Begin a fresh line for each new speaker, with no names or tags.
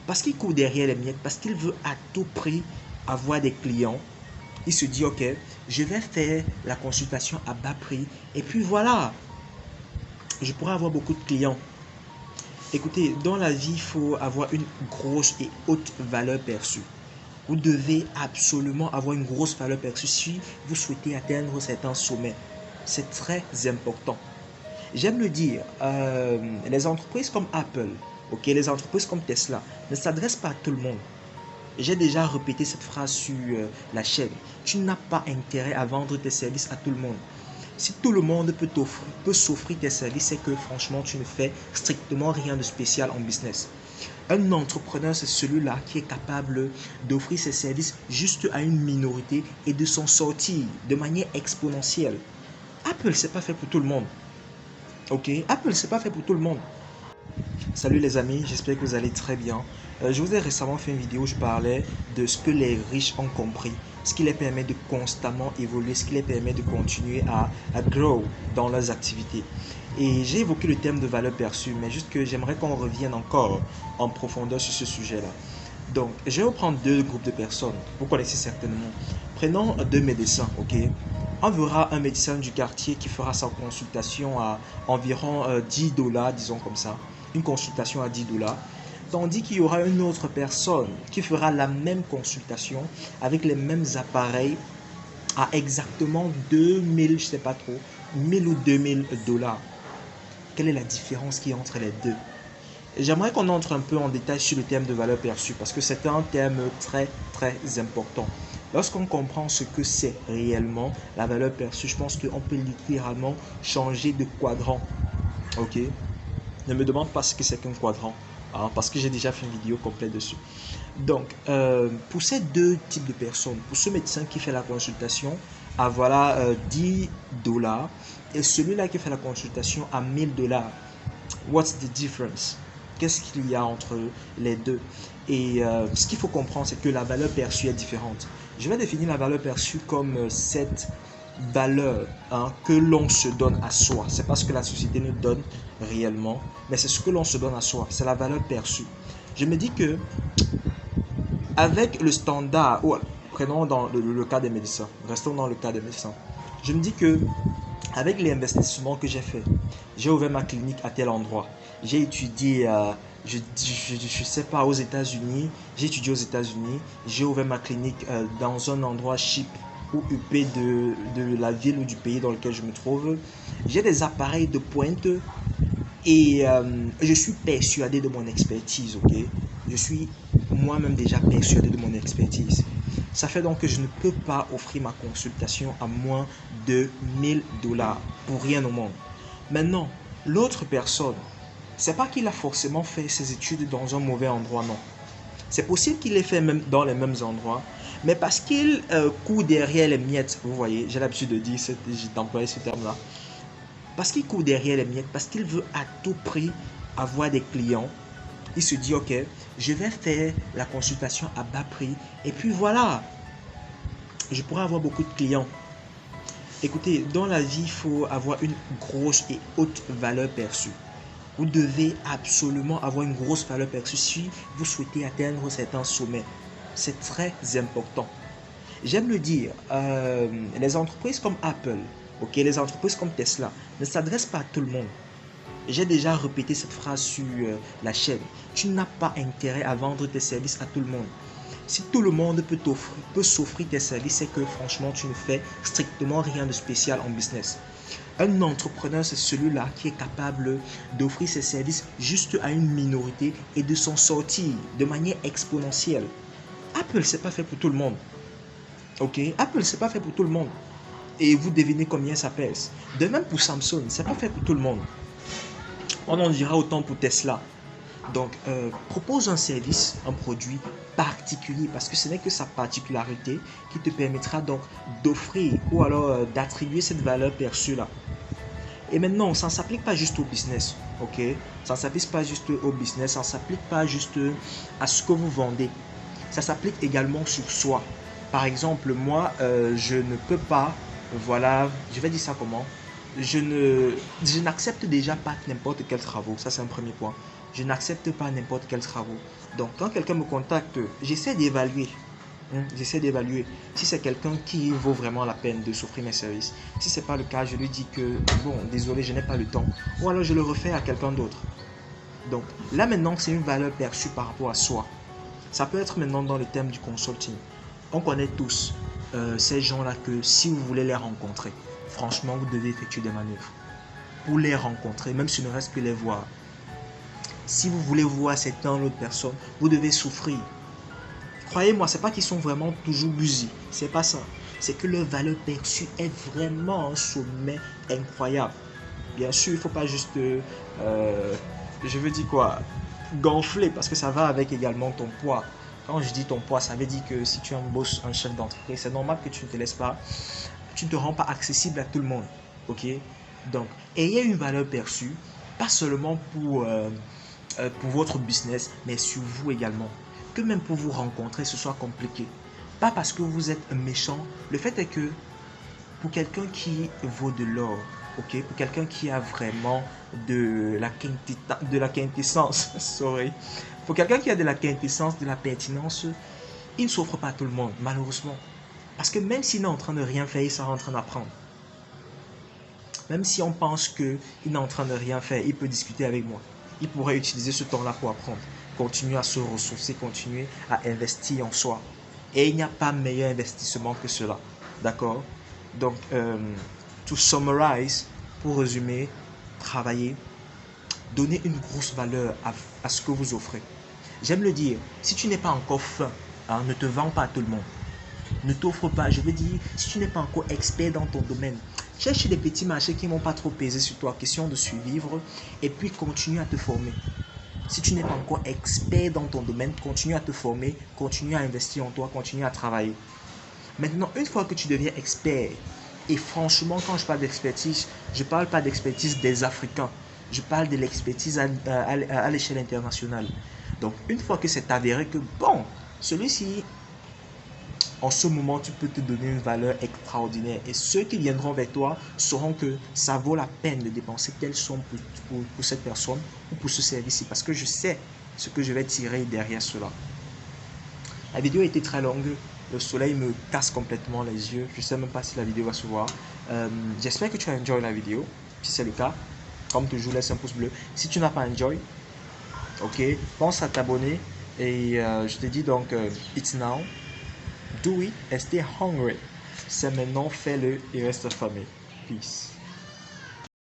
Parce qu'il court derrière les miettes, parce qu'il veut à tout prix avoir des clients. Il se dit, ok, je vais faire la consultation à bas prix. Et puis voilà, je pourrais avoir beaucoup de clients. Écoutez, dans la vie, il faut avoir une grosse et haute valeur perçue. Vous devez absolument avoir une grosse valeur perçue si vous souhaitez atteindre certains sommets. C'est très important. J'aime le dire, les entreprises comme Apple, ok, les entreprises comme Tesla ne s'adressent pas à tout le monde. J'ai déjà répété cette phrase sur la chaîne. Tu n'as pas intérêt à vendre tes services à tout le monde. Si tout le monde peut s'offrir tes services, c'est que franchement, tu ne fais strictement rien de spécial en business. Un entrepreneur, c'est celui-là qui est capable d'offrir ses services juste à une minorité et de s'en sortir de manière exponentielle. Apple, c'est pas fait pour tout le monde. Ok, Apple, c'est pas fait pour tout le monde. Salut les amis, j'espère que vous allez très bien. Je vous ai récemment fait une vidéo où je parlais de ce que les riches ont compris, ce qui les permet de constamment évoluer, ce qui les permet de continuer à grow dans leurs activités. Et j'ai évoqué le thème de valeur perçue, mais juste que j'aimerais qu'on revienne encore en profondeur sur ce sujet-là. Donc, je vais reprendre deux groupes de personnes. Vous connaissez certainement. Prenons deux médecins, ok? On verra un médecin du quartier qui fera sa consultation à environ 10 dollars, disons comme ça. Une consultation à 10 dollars. Tandis qu'il y aura une autre personne qui fera la même consultation avec les mêmes appareils à exactement 2000, je sais pas trop, 1000 ou 2000 dollars. Quelle est la différence qui est entre les deux? J'aimerais qu'on entre un peu en détail sur le thème de valeur perçue parce que c'est un thème très très important. Lorsqu'on comprend ce que c'est réellement la valeur perçue, je pense qu'on peut littéralement changer de quadrant. Ok? Ne me demande pas ce que c'est qu'un quadrant, hein, parce que j'ai déjà fait une vidéo complète dessus. Donc, pour ces deux types de personnes, pour ce médecin qui fait la consultation à voilà 10 dollars et celui-là qui fait la consultation à 1000 dollars, what's the difference? Qu'est-ce qu'il y a entre les deux? Et ce qu'il faut comprendre, c'est que la valeur perçue est différente. Je vais définir la valeur perçue comme cette valeur, hein, que l'on se donne à soi. C'est pas ce que la société nous donne réellement, mais c'est ce que l'on se donne à soi. C'est la valeur perçue. Je me dis que avec le standard, ou prenons dans le cas des médecins, restons dans le cas des médecins. Je me dis que avec les investissements que j'ai fait, j'ai ouvert ma clinique à tel endroit. J'ai étudié, je sais pas, aux États-Unis. J'ai étudié aux États-Unis. J'ai ouvert ma clinique dans un endroit cheap ou huppé de la ville ou du pays dans lequel je me trouve. J'ai des appareils de pointe et je suis persuadé de mon expertise, ok? Je suis moi-même déjà persuadé de mon expertise. Ça fait donc que je ne peux pas offrir ma consultation à moins de 1000 dollars pour rien au monde. Maintenant, l'autre personne, c'est pas qu'il a forcément fait ses études dans un mauvais endroit, non. C'est possible qu'il ait fait même dans les mêmes endroits, mais parce qu'il court derrière les miettes, vous voyez, j'ai l'habitude de dire, d'employer ce terme-là, parce qu'il court derrière les miettes, parce qu'il veut à tout prix avoir des clients, il se dit, ok, je vais faire la consultation à bas prix, et puis voilà, je pourrais avoir beaucoup de clients. Écoutez, dans la vie, il faut avoir une grosse et haute valeur perçue. Vous devez absolument avoir une grosse valeur perçue si vous souhaitez atteindre certains sommets. C'est très important. J'aime le dire, les entreprises comme Apple, ok, les entreprises comme Tesla ne s'adressent pas à tout le monde. J'ai déjà répété cette phrase sur la chaîne. Tu n'as pas intérêt à vendre tes services à tout le monde. Si tout le monde peut s'offrir tes services, c'est que franchement, tu ne fais strictement rien de spécial en business. Un entrepreneur, c'est celui-là qui est capable d'offrir ses services juste à une minorité et de s'en sortir de manière exponentielle. Apple, c'est pas fait pour tout le monde. Ok, Apple, c'est pas fait pour tout le monde. Et vous devinez combien ça pèse. De même pour Samsung, c'est pas fait pour tout le monde. On en dira autant pour Tesla. Donc, propose un service, un produit particulier parce que ce n'est que sa particularité qui te permettra donc d'offrir ou alors d'attribuer cette valeur perçue là. Et maintenant, ça ne s'applique pas juste au business, ok? Ça ne s'applique pas juste au business, ça ne s'applique pas juste à ce que vous vendez. Ça s'applique également sur soi. Par exemple, moi, je ne peux pas, voilà, je vais dire ça comment? Je n'accepte déjà pas n'importe quel travaux, ça c'est un premier point. Je n'accepte pas n'importe quel travaux. Donc, quand quelqu'un me contacte, j'essaie d'évaluer. J'essaie d'évaluer si c'est quelqu'un qui vaut vraiment la peine de s'offrir mes services. Si ce n'est pas le cas, je lui dis que, bon, désolé, je n'ai pas le temps. Ou alors, je le refais à quelqu'un d'autre. Donc, là maintenant, c'est une valeur perçue par rapport à soi. Ça peut être maintenant dans le thème du consulting. On connaît tous ces gens-là que si vous voulez les rencontrer, franchement, vous devez effectuer des manœuvres. Pour les rencontrer, même si ne reste que les voir. Si vous voulez voir cette autre personne, vous devez souffrir. Croyez-moi, c'est pas qu'ils sont vraiment toujours busy. C'est pas ça. C'est que leur valeur perçue est vraiment un sommet incroyable. Bien sûr, il ne faut pas juste, je veux dire quoi, gonfler parce que ça va avec également ton poids. Quand je dis ton poids, ça veut dire que si tu es un boss, un chef d'entreprise, c'est normal que tu ne te laisses pas, tu ne te rends pas accessible à tout le monde. Ok? Donc, ayez une valeur perçue, pas seulement pour votre business, mais sur vous également. Que même pour vous rencontrer, ce soit compliqué. Pas parce que vous êtes méchant. Le fait est que pour quelqu'un qui vaut de l'or, ok, pour quelqu'un qui a vraiment de la quintessence, sorry, pour quelqu'un qui a de la quintessence, de la pertinence, il ne s'offre pas à tout le monde, malheureusement. Parce que même s'il est en train de rien faire, il sera en train d'apprendre. Même si on pense qu'il est en train de rien faire, il peut discuter avec moi. Il pourrait utiliser ce temps-là pour apprendre. Continuer à se ressourcer, continuer à investir en soi. Et il n'y a pas meilleur investissement que cela. D'accord? Donc, to summarize, pour résumer, travailler, donner une grosse valeur à ce que vous offrez. J'aime le dire, si tu n'es pas encore fin, ne te vends pas à tout le monde. Ne t'offre pas, je veux dire, si tu n'es pas encore expert dans ton domaine, cherche des petits marchés qui ne vont pas trop peser sur toi, question de survivre, et puis continue à te former. Si tu n'es pas encore expert dans ton domaine, continue à te former, continue à investir en toi, continue à travailler. Maintenant, une fois que tu deviens expert, et franchement, quand je parle d'expertise, je ne parle pas d'expertise des Africains, je parle de l'expertise à l'échelle internationale. Donc, une fois que c'est avéré que, bon, celui-ci, en ce moment, tu peux te donner une valeur extraordinaire. Et ceux qui viendront vers toi sauront que ça vaut la peine de dépenser telle somme pour cette personne ou pour ce service-ci. Parce que je sais ce que je vais tirer derrière cela. La vidéo a été très longue. Le soleil me casse complètement les yeux. Je ne sais même pas si la vidéo va se voir. J'espère que tu as enjoyé la vidéo. Si c'est le cas, comme toujours, laisse un pouce bleu. Si tu n'as pas enjoyé, ok, pense à t'abonner. Et je te dis donc, it's now. Do it and stay hungry. C'est maintenant, fais-le et reste affamé. Peace.